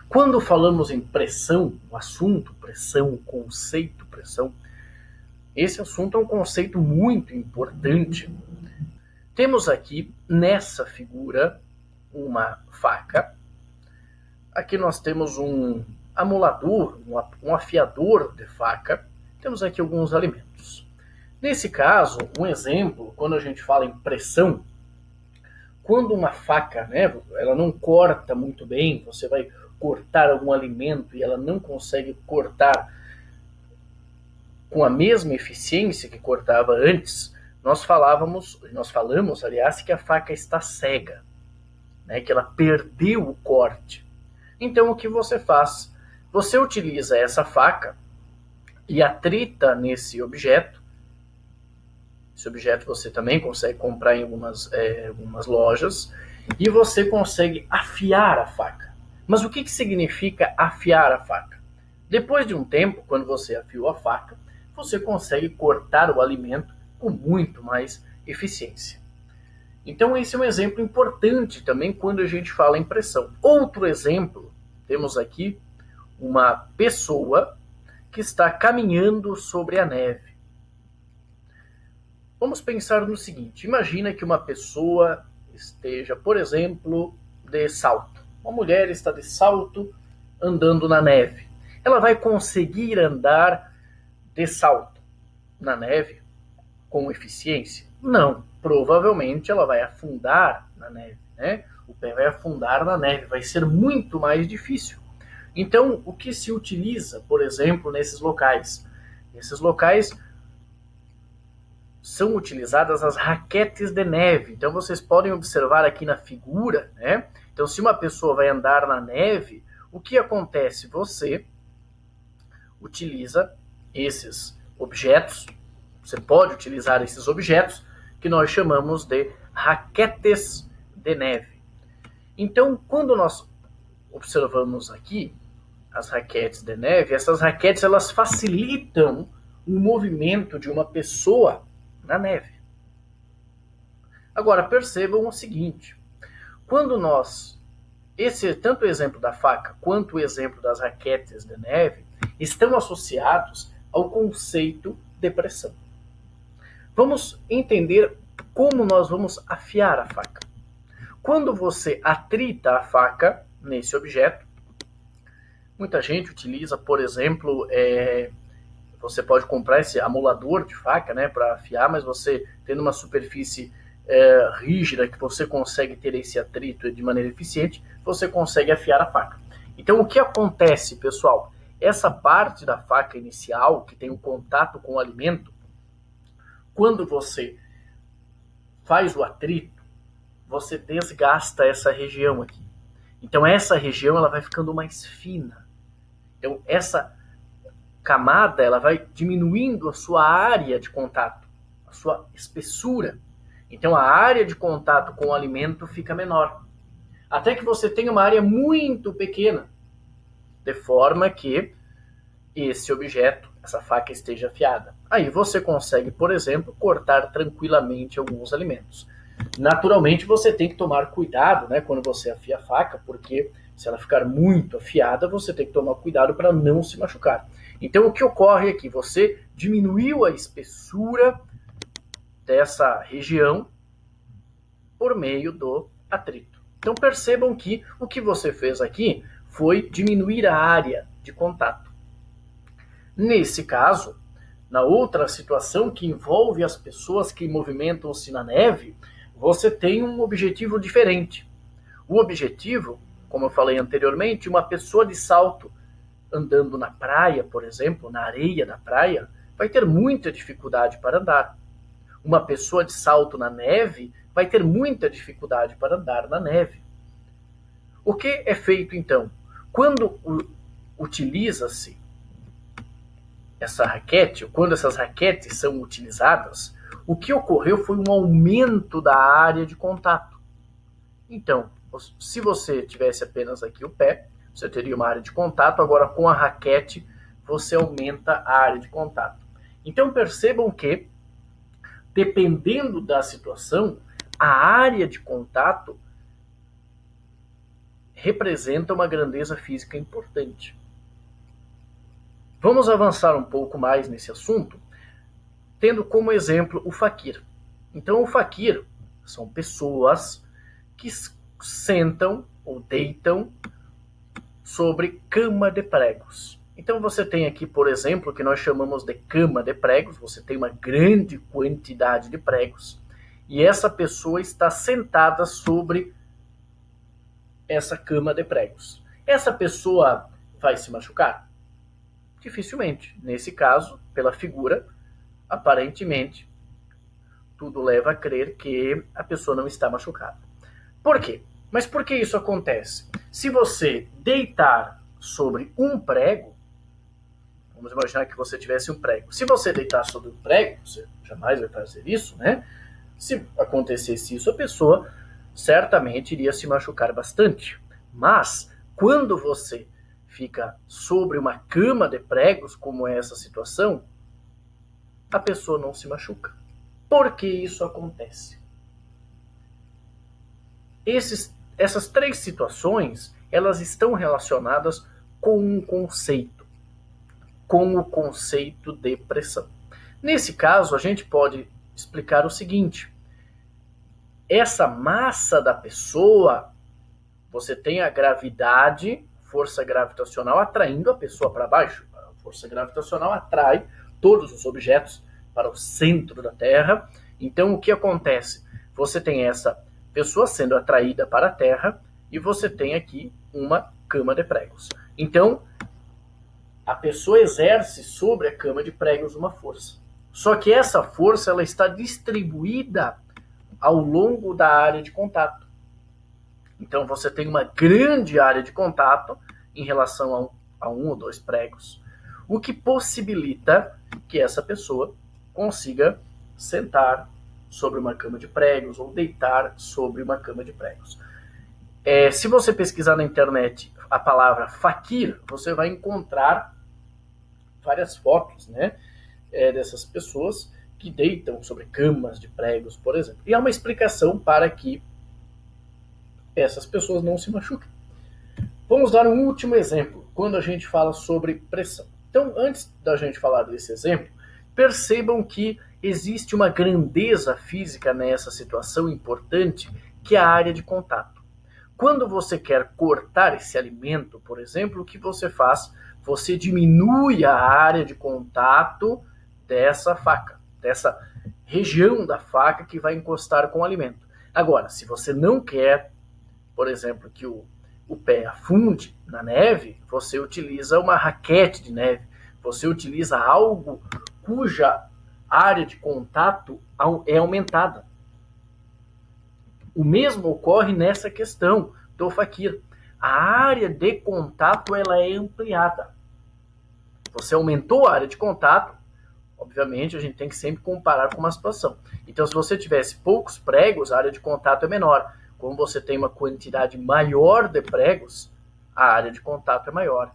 Quando falamos em pressão, o assunto pressão, o conceito pressão, esse assunto é um conceito muito importante. Temos aqui nessa figura uma faca. Aqui nós temos um amolador, um afiador de faca. Temos aqui alguns alimentos. Nesse caso, um exemplo, quando a gente fala em pressão, quando uma faca, ela não corta muito bem, você vai cortar algum alimento e ela não consegue cortar com a mesma eficiência que cortava antes, nós falamos, aliás, que a faca está cega, que ela perdeu o corte. Então o que você faz? Você utiliza essa faca e atrita nesse objeto. Esse objeto você também consegue comprar em algumas lojas e você consegue afiar a faca. Mas o que significa afiar a faca? Depois de um tempo, quando você afiou a faca, você consegue cortar o alimento com muito mais eficiência. Então esse é um exemplo importante também quando a gente fala em pressão. Outro exemplo, temos aqui uma pessoa que está caminhando sobre a neve. Vamos pensar no seguinte, imagina que uma pessoa esteja, por exemplo, de salto. Uma mulher está de salto andando na neve. Ela vai conseguir andar de salto na neve com eficiência? Não. Provavelmente ela vai afundar na neve, O pé vai afundar na neve, vai ser muito mais difícil. Então, o que se utiliza, por exemplo, nesses locais? Nesses locais são utilizadas as raquetes de neve. Então, vocês podem observar aqui na figura, Então, se uma pessoa vai andar na neve, o que acontece? Você utiliza esses objetos, você pode utilizar esses objetos que nós chamamos de raquetes de neve. Então, quando nós observamos aqui as raquetes de neve, essas raquetes elas facilitam o movimento de uma pessoa na neve. Agora, percebam o seguinte, quando tanto o exemplo da faca quanto o exemplo das raquetes de neve estão associados ao conceito de pressão. Vamos entender como nós vamos afiar a faca. Quando você atrita a faca nesse objeto, muita gente utiliza, por exemplo, você pode comprar esse amolador de faca para afiar, mas você tendo uma superfície rígida que você consegue ter esse atrito de maneira eficiente, você consegue afiar a faca. Então o que acontece, pessoal? Essa parte da faca inicial, que tem um contato com o alimento, quando você faz o atrito, você desgasta essa região aqui. Então essa região ela vai ficando mais fina. Então essa camada ela vai diminuindo a sua área de contato, a sua espessura. Então a área de contato com o alimento fica menor. Até que você tenha uma área muito pequena, de forma que esse objeto, essa faca esteja afiada. Aí você consegue, por exemplo, cortar tranquilamente alguns alimentos. Naturalmente você tem que tomar cuidado, quando você afia a faca, porque se ela ficar muito afiada, você tem que tomar cuidado para não se machucar. Então o que ocorre aqui? Você diminuiu a espessura dessa região por meio do atrito. Então percebam que o que você fez aqui foi diminuir a área de contato. Nesse caso, na outra situação que envolve as pessoas que movimentam-se na neve, você tem um objetivo diferente. O objetivo, como eu falei anteriormente, uma pessoa de salto andando na praia, por exemplo, na areia da praia, vai ter muita dificuldade para andar. Uma pessoa de salto na neve vai ter muita dificuldade para andar na neve. O que é feito então? Quando utiliza-se essa raquete, ou quando essas raquetes são utilizadas, o que ocorreu foi um aumento da área de contato. Então, se você tivesse apenas aqui o pé, você teria uma área de contato, agora com a raquete você aumenta a área de contato. Então percebam que, dependendo da situação, a área de contato representa uma grandeza física importante. Vamos avançar um pouco mais nesse assunto, tendo como exemplo o faquir. Então, o faquir são pessoas que sentam ou deitam sobre cama de pregos. Então, você tem aqui, por exemplo, o que nós chamamos de cama de pregos. Você tem uma grande quantidade de pregos e essa pessoa está sentada sobre essa cama de pregos. Essa pessoa vai se machucar? Dificilmente. Nesse caso, pela figura, aparentemente, tudo leva a crer que a pessoa não está machucada. Por quê? Mas por que isso acontece? Se você deitar sobre um prego, vamos imaginar que você tivesse um prego. Se você deitar sobre um prego, você jamais vai fazer isso, né? Se acontecesse isso, a pessoa certamente iria se machucar bastante. Mas, quando você fica sobre uma cama de pregos, como é essa situação, a pessoa não se machuca. Por que isso acontece? Essas três situações, elas estão relacionadas com um conceito, com o conceito de pressão. Nesse caso, a gente pode explicar o seguinte: essa massa da pessoa, você tem a gravidade, força gravitacional atraindo a pessoa para baixo. A força gravitacional atrai todos os objetos para o centro da Terra. Então, o que acontece? Você tem essa pessoa sendo atraída para a Terra e você tem aqui uma cama de pregos. Então, a pessoa exerce sobre a cama de pregos uma força. Só que essa força ela está distribuída ao longo da área de contato. Então, você tem uma grande área de contato em relação a um ou dois pregos, o que possibilita que essa pessoa consiga sentar sobre uma cama de pregos ou deitar sobre uma cama de pregos. Se você pesquisar na internet a palavra faquir, você vai encontrar várias fotos, né, dessas pessoas que deitam sobre camas de pregos, por exemplo. E há uma explicação para que essas pessoas não se machuquem. Vamos dar um último exemplo, quando a gente fala sobre pressão. Então, antes da gente falar desse exemplo, percebam que existe uma grandeza física nessa situação importante, que é a área de contato. Quando você quer cortar esse alimento, por exemplo, o que você faz? Você diminui a área de contato dessa faca, dessa região da faca que vai encostar com o alimento. Agora, se você não quer, por exemplo, que o pé afunde na neve, você utiliza uma raquete de neve, você utiliza algo cuja área de contato é aumentada. O mesmo ocorre nessa questão do faquir. A área de contato ela é ampliada. Você aumentou a área de contato, obviamente a gente tem que sempre comparar com uma situação. Então, se você tivesse poucos pregos, a área de contato é menor. Como você tem uma quantidade maior de pregos, a área de contato é maior.